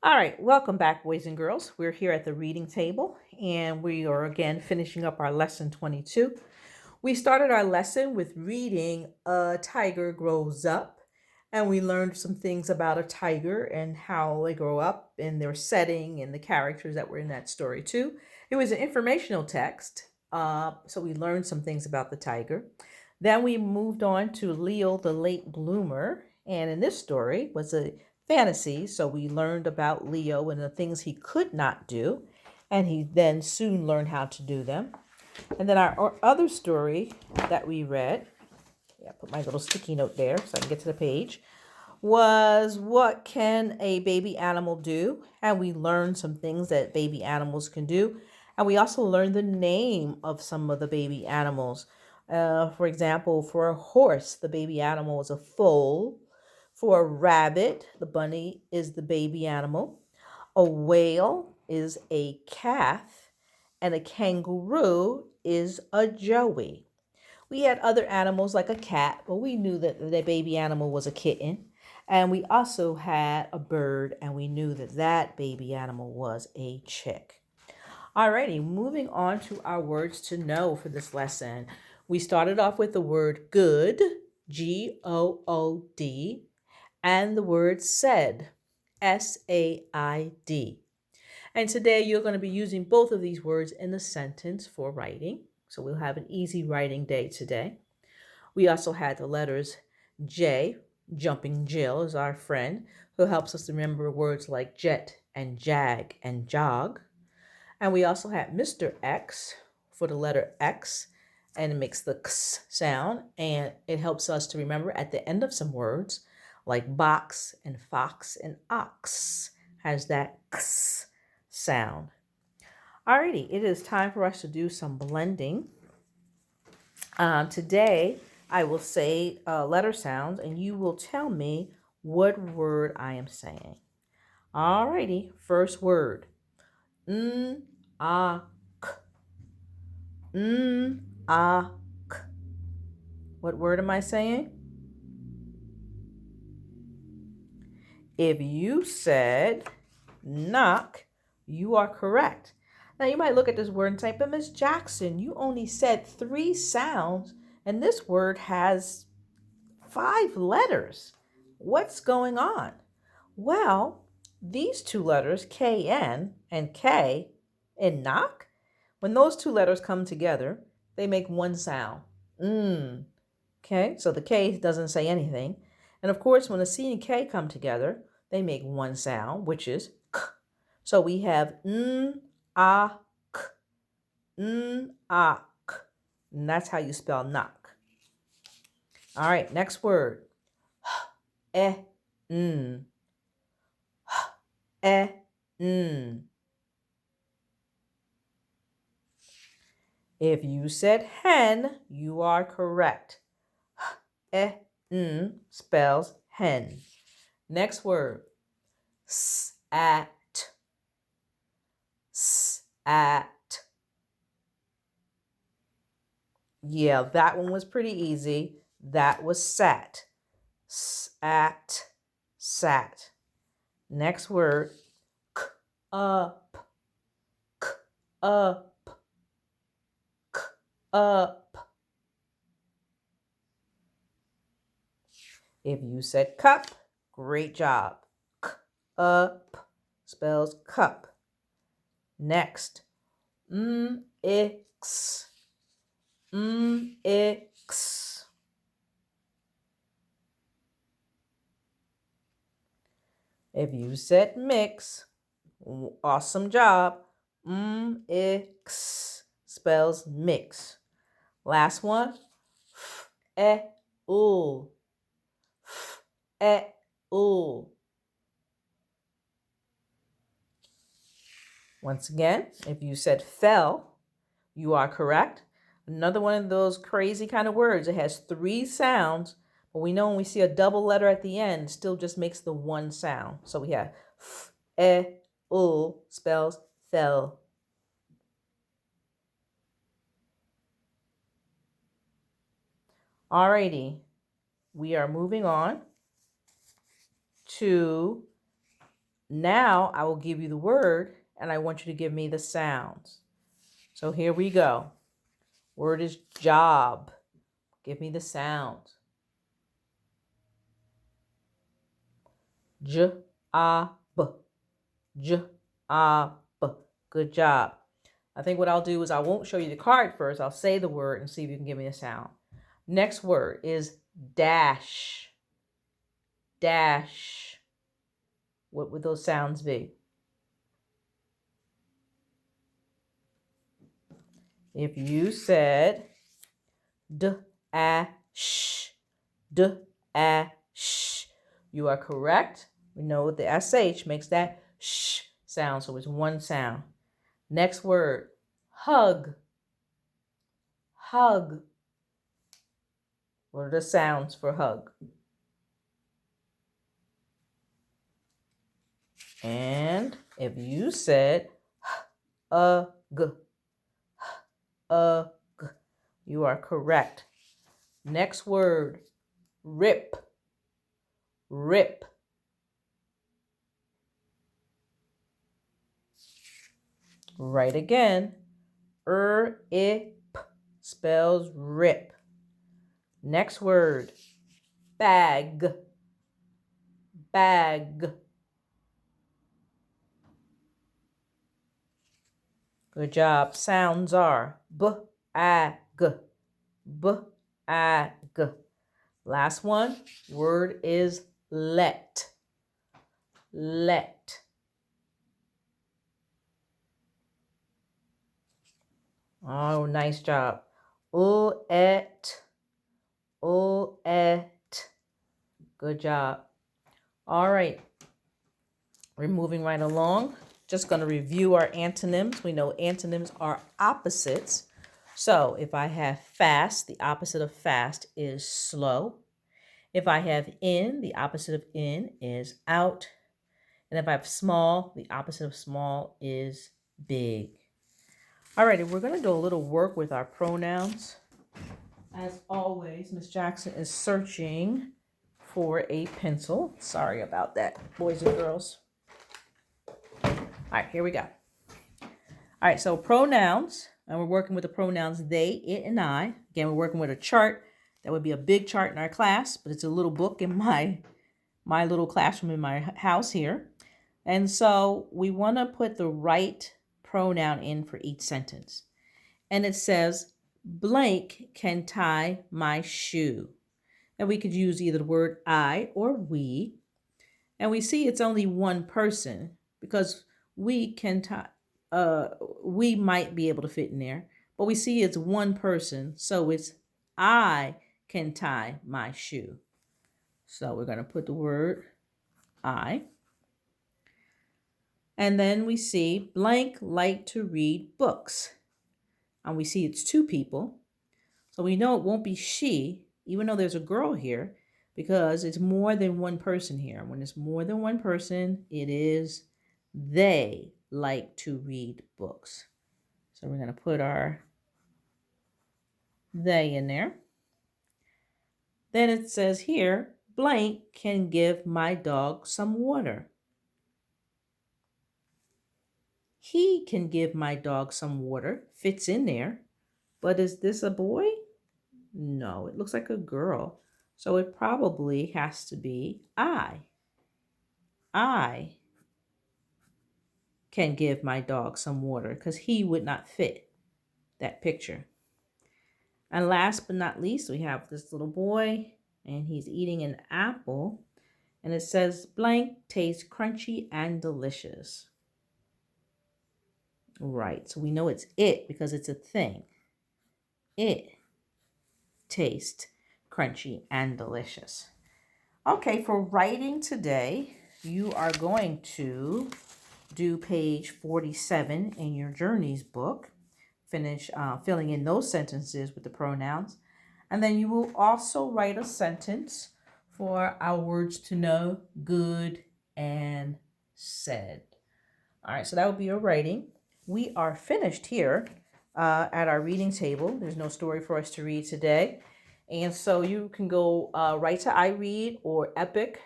All right, welcome back, boys and girls. We're here at the reading table and we are again finishing up our lesson 22. We started our lesson with reading A Tiger Grows Up, and we learned some things about a tiger and how they grow up and their setting and the characters that were in that story, too. It was an informational text, so we learned some things about the tiger. Then we moved on to Leo the Late Bloomer, and in this story was a fantasy, so we learned about Leo and the things he could not do, and he then soon learned how to do them. And then our other story that we read, yeah, put my little sticky note there so I can get to the page, was What Can a Baby Animal Do? And we learned some things that baby animals can do. And we also learned the name of some of the baby animals. For example, for a horse, the baby animal is a foal. For a rabbit, the bunny is the baby animal. A whale is a calf. And a kangaroo is a joey. We had other animals like a cat, but we knew that the baby animal was a kitten. And we also had a bird, and we knew that that baby animal was a chick. Alrighty, moving on to our words to know for this lesson. We started off with the word good, Good, and the word said, SAID. And today you're going to be using both of these words in the sentence for writing. So we'll have an easy writing day today. We also had the letters J, Jumping Jill is our friend, who helps us remember words like jet and jag and jog. And we also had Mr. X for the letter X, and it makes the X sound, and it helps us to remember at the end of some words like box and fox and ox has that X sound. Alrighty, it is time for us to do some blending. Today, I will say letter sounds, and you will tell me what word I am saying. Alrighty, first word. N, a, k. N, a, k. What word am I saying? If you said knock, you are correct. Now you might look at this word and say, but Miss Jackson, you only said 3 sounds, and this word has 5 letters. What's going on? Well, these 2 letters, KN and K, in knock, when those 2 letters come together, they make one sound. Mm. Okay, so the K doesn't say anything. And of course, when the C and K come together, they make one sound, which is K. So we have N, A, K, N, A, K. And that's how you spell knock. All right, next word. Eh, N. Eh, N. If you said hen, you are correct. Eh, N spells hen. Next word. Sat. Sat. Yeah, that one was pretty easy. That was sat. Sat. Sat. Next word. K, up. K, up. K, up. If you said cup, great job. K, up spells cup. Next. X. X. If you said mix, awesome job. X spells mix. Last one. E, U. E, U. Once again, if you said fell, you are correct. Another one of those crazy kind of words. It has 3 sounds, but we know when we see a double letter at the end, it still just makes the one sound. So we have f, e, u spells fell. Alrighty, we are moving on to Now I will give you the word and I want you to give me the sounds. So here we go. Word is job. Give me the sounds. J-A-B. J-A-B. Good job. I think what I'll do is I won't show you the card first. I'll say the word and see if you can give me a sound. Next word is dash. Dash. What would those sounds be? If you said d-a-sh, d-a-sh, you are correct. We know the sh makes that sh sound, so it's one sound. Next word, hug. Hug. What are the sounds for hug? And if you said g, you are correct. Next word, rip. Rip. Right again. Ip spells rip. Next word, bag. Bag. Good job. Sounds are b-a-g. B-a-g. Last one, word is let. Let. Oh, nice job. O-et. O-et. Good job. All right. We're moving right along. Just going to review our antonyms. We know antonyms are opposites. So if I have fast, the opposite of fast is slow. If I have in, the opposite of in is out. And if I have small, the opposite of small is big. All righty, we're going to do a little work with our pronouns. As always, Miss Jackson is searching for a pencil. Sorry about that, boys and girls. All right, here we go. All right, so pronouns, and we're working with the pronouns they, it, and I. Again, we're working with a chart. That would be a big chart in our class, but it's a little book in my little classroom in my house here. And so we want to put the right pronoun in for each sentence. And it says, blank can tie my shoe. And we could use either the word I or we. And we see it's only one person because we can tie, we might be able to fit in there, but we see it's one person, so it's I can tie my shoe. So we're going to put the word I. And then we see blank like to read books. And we see it's two people. So we know it won't be she, even though there's a girl here, because it's more than one person here. When it's more than one person, it is they like to read books. So we're going to put our they in there. Then it says here, blank can give my dog some water. He can give my dog some water. Fits in there. But is this a boy? No, it looks like a girl. So it probably has to be I. I can give my dog some water because he would not fit that picture. And last but not least, we have this little boy and he's eating an apple. And it says blank tastes crunchy and delicious. Right, so we know it's it because it's a thing. It tastes crunchy and delicious. Okay, for writing today, you are going to do page 47 in your Journeys book. Finish filling in those sentences with the pronouns. And then you will also write a sentence for our words to know, good and said. All right, so that would be your writing. We are finished here at our reading table. There's no story for us to read today. And so you can go right to iRead or Epic